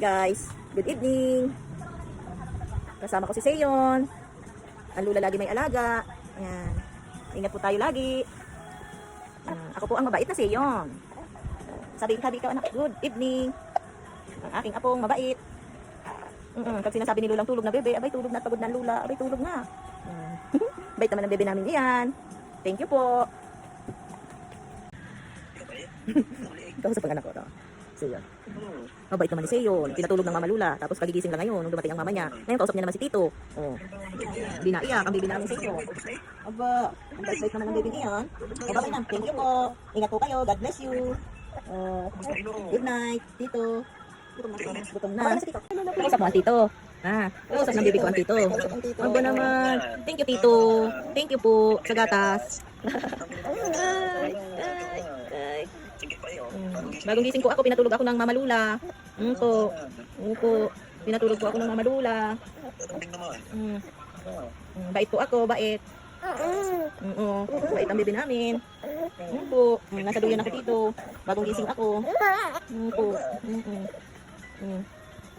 Guys, good evening. Kasama ko si Seyon. Ang lula lagi may alaga. Ayan. Ingat po tayo lagi. Ako po ang mabait na Seyon. Sabi ka anak, good evening. Ang aking apong mabait. Pag sinasabi ni Lulang tulog na bebe, abay tulog na at pagod na ang lula, abay tulog na. Bait naman ang bebe namin iyan. Thank you po. Ikaw sa pag-anak ko. Seyon. Mabait naman ni Seyon. Pinatulog ng mama Lula. Tapos kagigising lang ngayon nung dumating ang mama niya. Ngayon kausap niya naman si Tito. Oh. Di na iyak ang baby namin Seyon. Aba, ang bait naman ang baby niyan. O bakit na? Thank you po. Ingat po kayo. God bless you. Good night, Tito. Gutom na. Kausap mo ang Tito. Kausap ng baby ko ang Tito. Aba naman. Thank you, Tito. Thank you po sa gatas. Bagong gising ko ako, pinatulog ako ng Mama Lula. Opo. Pinatulog ko ako ng Mama Lula. Bait po ako, bait. Bait ang bebe namin. Opo. Nasa duyan ako dito. Bagong gising ako. Opo.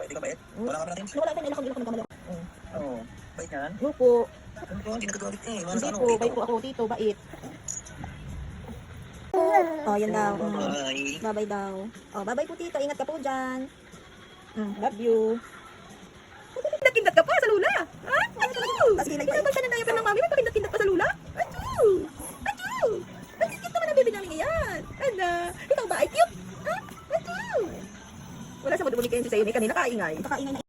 Bait ka bait? Wala ka natin? Wala ka nila kung hindi ako nagkamali. Oo. Bait yan? Opo. Hindi nagagalit eh. Hindi po, bait po ako dito, bait. Oh, yan daw. Bye. Bye-bye daw. Oh, bye-bye po Tito. Ingat ka po dyan. Love you. Pakindat ka pa sa lula. Hindi naman siya nanayapan ng mami. May pakindat-kindat pa sa lula. Ang cute naman ang baby namin ngayon. Ikaw ba ay cute? Wala sa madumulig kayo sa iyo. Kanina kaingay. Kaingay na